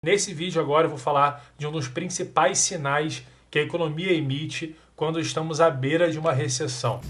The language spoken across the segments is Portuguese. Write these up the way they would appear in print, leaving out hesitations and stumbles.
Nesse vídeo agora eu vou falar de um dos principais sinais que a economia emite quando estamos à beira de uma recessão.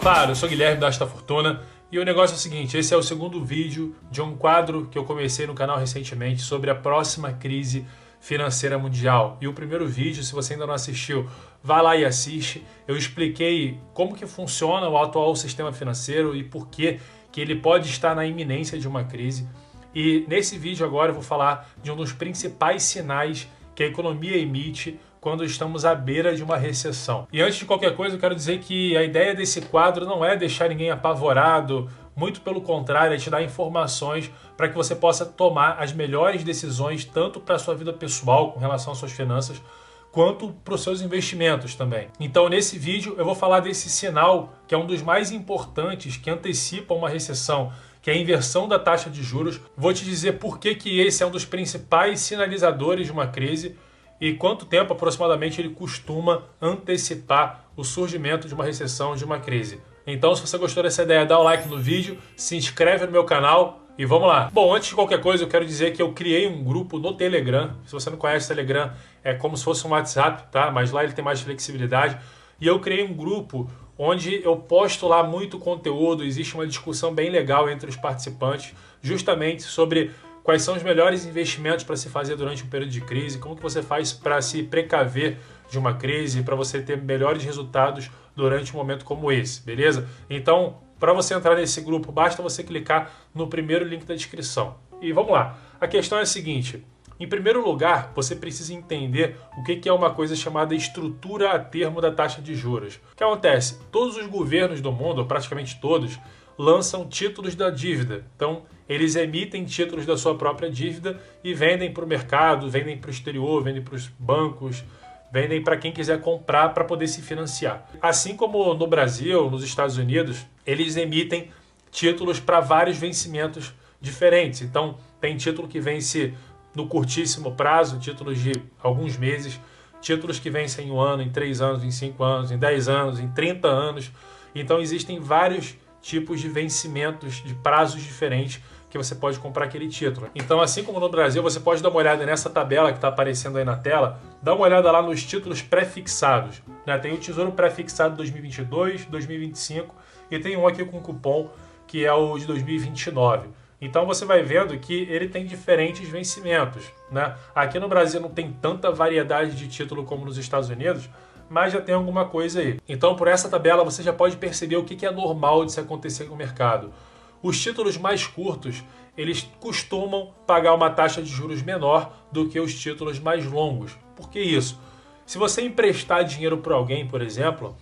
Claro, eu sou Guilherme da Asta Fortuna e o negócio é o seguinte, esse é o segundo vídeo de um quadro que eu comecei no canal recentemente sobre a próxima crise financeira mundial. E o primeiro vídeo, se você ainda não assistiu, vai lá e assiste. Eu expliquei como que funciona o atual sistema financeiro e por que ele pode estar na iminência de uma crise. E nesse vídeo agora eu vou falar de um dos principais sinais que a economia emite quando estamos à beira de uma recessão. E antes de qualquer coisa, eu quero dizer que a ideia desse quadro não é deixar ninguém apavorado, muito pelo contrário, é te dar informações para que você possa tomar as melhores decisões, tanto para a sua vida pessoal, com relação às suas finanças, quanto para os seus investimentos também. Então, nesse vídeo, eu vou falar desse sinal, que é um dos mais importantes, que antecipa uma recessão, que é a inversão da taxa de juros. Vou te dizer por que esse é um dos principais sinalizadores de uma crise e quanto tempo aproximadamente ele costuma antecipar o surgimento de uma recessão, de uma crise. Então, se você gostou dessa ideia, dá um like no vídeo, se inscreve no meu canal e vamos lá. Bom, antes de qualquer coisa, eu quero dizer que eu criei um grupo no Telegram. Se você não conhece o Telegram, é como se fosse um WhatsApp, tá? Mas lá ele tem mais flexibilidade. E eu criei um grupo onde eu posto lá muito conteúdo, existe uma discussão bem legal entre os participantes, justamente sobre quais são os melhores investimentos para se fazer durante um período de crise, como que você faz para se precaver de uma crise, para você ter melhores resultados durante um momento como esse, beleza? Então, para você entrar nesse grupo, basta você clicar no primeiro link da descrição. E vamos lá. A questão é a seguinte. Em primeiro lugar, você precisa entender o que é uma coisa chamada estrutura a termo da taxa de juros. O que acontece? Todos os governos do mundo, ou praticamente todos, lançam títulos da dívida. Então, eles emitem títulos da sua própria dívida e vendem para o mercado, vendem para o exterior, vendem para os bancos, vendem para quem quiser comprar para poder se financiar. Assim como no Brasil, nos Estados Unidos, eles emitem títulos para vários vencimentos diferentes. Então, tem título que vence no curtíssimo prazo, títulos de alguns meses, títulos que vencem em 1 ano, em 3 anos, em 5 anos, em 10 anos, em 30 anos. Então, existem vários tipos de vencimentos, de prazos diferentes que você pode comprar aquele título. Então, assim como no Brasil, você pode dar uma olhada nessa tabela que está aparecendo aí na tela, dá uma olhada lá nos títulos pré-fixados, né? Tem o Tesouro Pré-Fixado 2022, 2025 e tem um aqui com cupom que é o de 2029. Então você vai vendo que ele tem diferentes vencimentos, né? Aqui no Brasil não tem tanta variedade de título como nos Estados Unidos, mas já tem alguma coisa aí. Então, por essa tabela, você já pode perceber o que é normal de se acontecer com o mercado. Os títulos mais curtos, eles costumam pagar uma taxa de juros menor do que os títulos mais longos. Por que isso? Se você emprestar dinheiro para alguém, por exemplo,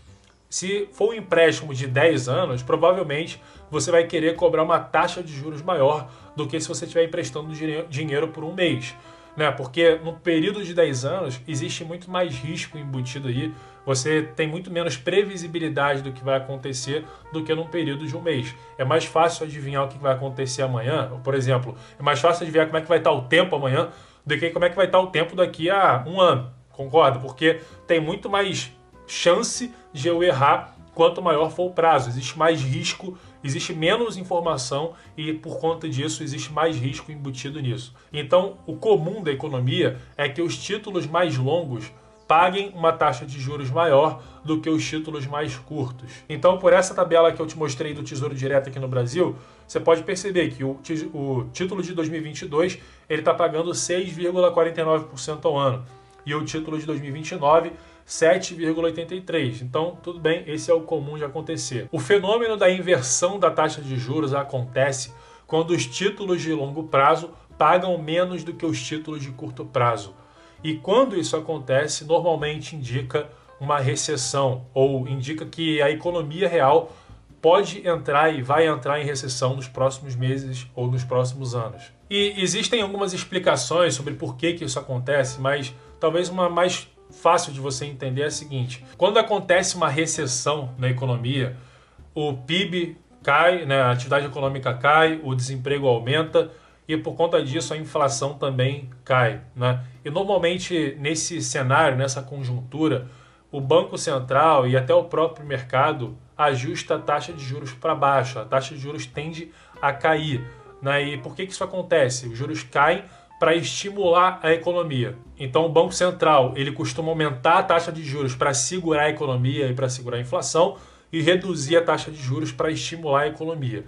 se for um empréstimo de 10 anos, provavelmente você vai querer cobrar uma taxa de juros maior do que se você estiver emprestando dinheiro por um mês, né? Porque no período de 10 anos existe muito mais risco embutido aí, você tem muito menos previsibilidade do que vai acontecer do que num período de um mês. É mais fácil adivinhar o que vai acontecer amanhã, por exemplo, é mais fácil adivinhar como é que vai estar o tempo amanhã do que como é que vai estar o tempo daqui a um ano, concorda? Porque tem muito mais chance de eu errar quanto maior for o prazo, existe mais risco, existe menos informação e por conta disso existe mais risco embutido nisso. Então, o comum da economia é que os títulos mais longos paguem uma taxa de juros maior do que os títulos mais curtos. Então, por essa tabela que eu te mostrei do Tesouro Direto aqui no Brasil, você pode perceber que o título de 2022 ele está pagando 6,49% ao ano e o título de 2029 7,83%. Então, tudo bem, esse é o comum de acontecer. O fenômeno da inversão da taxa de juros acontece quando os títulos de longo prazo pagam menos do que os títulos de curto prazo. E quando isso acontece, normalmente indica uma recessão, ou indica que a economia real pode entrar e vai entrar em recessão nos próximos meses ou nos próximos anos. E existem algumas explicações sobre por que isso acontece, mas talvez uma mais fácil de você entender é a seguinte: quando acontece uma recessão na economia, o PIB cai, né, a atividade econômica cai, o desemprego aumenta e por conta disso a inflação também cai, né? E normalmente nesse cenário, nessa conjuntura, o Banco Central e até o próprio mercado ajusta a taxa de juros para baixo, a taxa de juros tende a cair. né? E por que isso acontece? Os juros caem para estimular a economia. Então o Banco Central ele costuma aumentar a taxa de juros para segurar a economia e para segurar a inflação e reduzir a taxa de juros para estimular a economia.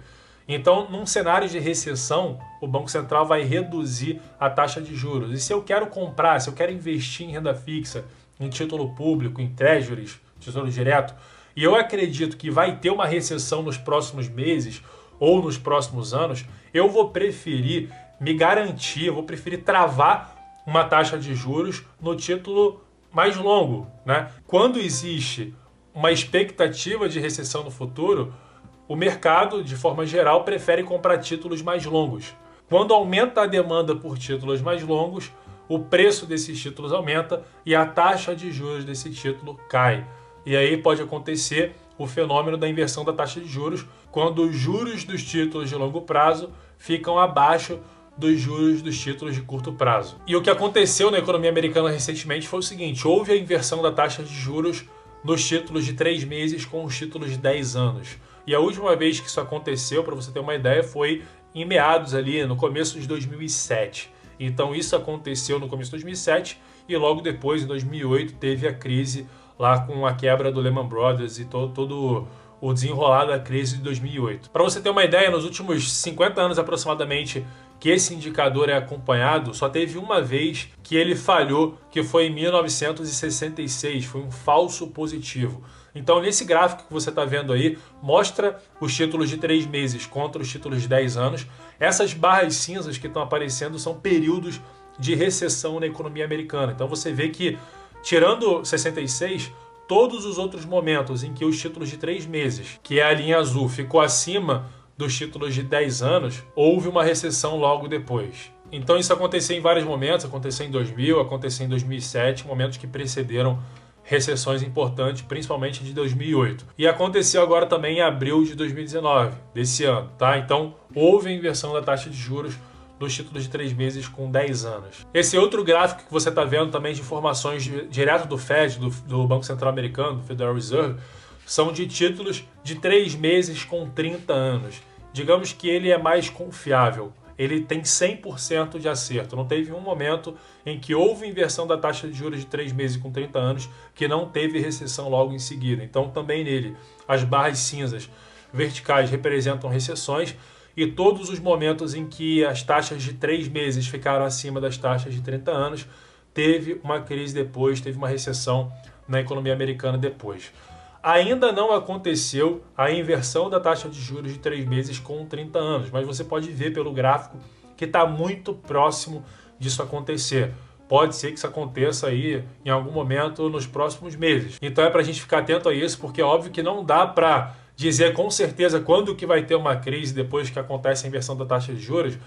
Então, num cenário de recessão, o Banco Central vai reduzir a taxa de juros. E se eu quero comprar, se eu quero investir em renda fixa, em título público, em treasuries, tesouro direto, e eu acredito que vai ter uma recessão nos próximos meses ou nos próximos anos, eu vou preferir me garantir, eu vou preferir travar uma taxa de juros no título mais longo, né? Quando existe uma expectativa de recessão no futuro, o mercado, de forma geral, prefere comprar títulos mais longos. Quando aumenta a demanda por títulos mais longos, o preço desses títulos aumenta e a taxa de juros desse título cai. E aí pode acontecer o fenômeno da inversão da taxa de juros, quando os juros dos títulos de longo prazo ficam abaixo dos juros dos títulos de curto prazo. E o que aconteceu na economia americana recentemente foi o seguinte: houve a inversão da taxa de juros nos títulos de 3 meses com os títulos de 10 anos. E a última vez que isso aconteceu, para você ter uma ideia, foi em meados ali, no começo de 2007. Então isso aconteceu no começo de 2007 e logo depois, em 2008, teve a crise lá com a quebra do Lehman Brothers e todo o desenrolar da crise de 2008. Para você ter uma ideia, nos últimos 50 anos aproximadamente que esse indicador é acompanhado, só teve uma vez que ele falhou, que foi em 1966, foi um falso positivo. Então, nesse gráfico que você está vendo aí, mostra os títulos de 3 meses contra os títulos de 10 anos. Essas barras cinzas que estão aparecendo são períodos de recessão na economia americana. Então, você vê que, tirando 66, todos os outros momentos em que os títulos de 3 meses, que é a linha azul, ficou acima dos títulos de 10 anos, houve uma recessão logo depois. Então isso aconteceu em vários momentos, aconteceu em 2000, aconteceu em 2007, momentos que precederam recessões importantes, principalmente de 2008. E aconteceu agora também em abril de 2019, desse ano, tá? Então houve a inversão da taxa de juros dos títulos de 3 meses com 10 anos. Esse outro gráfico que você está vendo também de informações direto do Fed, do Banco Central Americano, do Federal Reserve, são de títulos de 3 meses com 30 anos. Digamos que ele é mais confiável. Ele tem 100% de acerto. Não teve um momento em que houve inversão da taxa de juros de 3 meses com 30 anos que não teve recessão logo em seguida. Então também nele as barras cinzas verticais representam recessões e todos os momentos em que as taxas de 3 meses ficaram acima das taxas de 30 anos, teve uma crise depois, teve uma recessão na economia americana depois. Ainda não aconteceu a inversão da taxa de juros de 3 meses com 30 anos, mas você pode ver pelo gráfico que está muito próximo disso acontecer. Pode ser que isso aconteça aí em algum momento nos próximos meses. Então é para a gente ficar atento a isso, porque é óbvio que não dá para dizer com certeza quando que vai ter uma crise depois que acontece a inversão da taxa de juros,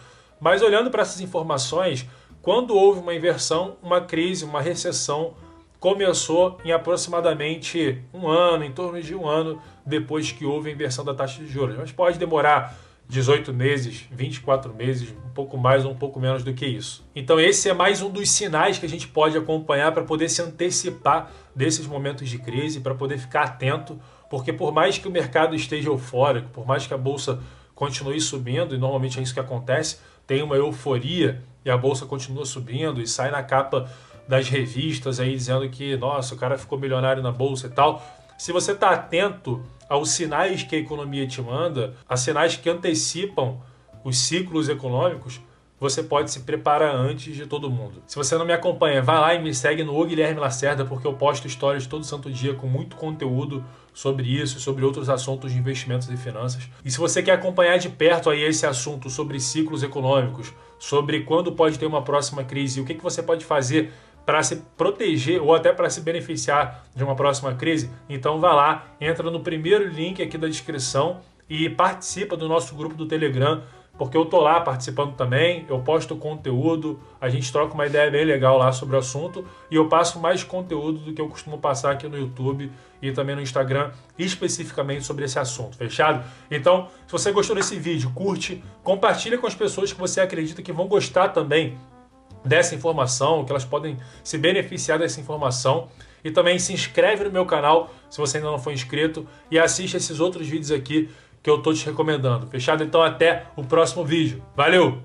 mas olhando para essas informações, quando houve uma inversão, uma crise, uma recessão, começou em aproximadamente um ano, em torno de um ano depois que houve a inversão da taxa de juros. Mas pode demorar 18 meses, 24 meses, um pouco mais ou um pouco menos do que isso. Então esse é mais um dos sinais que a gente pode acompanhar para poder se antecipar desses momentos de crise, para poder ficar atento, porque por mais que o mercado esteja eufórico, por mais que a bolsa continue subindo, e normalmente é isso que acontece, tem uma euforia e a bolsa continua subindo e sai na capa das revistas aí dizendo que, nossa, o cara ficou milionário na bolsa e tal. Se você está atento aos sinais que a economia te manda, a sinais que antecipam os ciclos econômicos, você pode se preparar antes de todo mundo. Se você não me acompanha, vai lá e me segue no Guilherme Lacerda, porque eu posto stories todo santo dia com muito conteúdo sobre isso e sobre outros assuntos de investimentos e finanças. E se você quer acompanhar de perto aí esse assunto sobre ciclos econômicos, sobre quando pode ter uma próxima crise e o que você pode fazer para se proteger ou até para se beneficiar de uma próxima crise, então vá lá, entra no primeiro link aqui da descrição e participa do nosso grupo do Telegram, porque eu tô lá participando também, eu posto conteúdo, a gente troca uma ideia bem legal lá sobre o assunto e eu passo mais conteúdo do que eu costumo passar aqui no YouTube e também no Instagram, especificamente sobre esse assunto, fechado? Então, se você gostou desse vídeo, curte, compartilha com as pessoas que você acredita que vão gostar também dessa informação, que elas podem se beneficiar dessa informação. E também se inscreve no meu canal se você ainda não for inscrito e assiste esses outros vídeos aqui que eu tô te recomendando. Fechado? Então até o próximo vídeo. Valeu!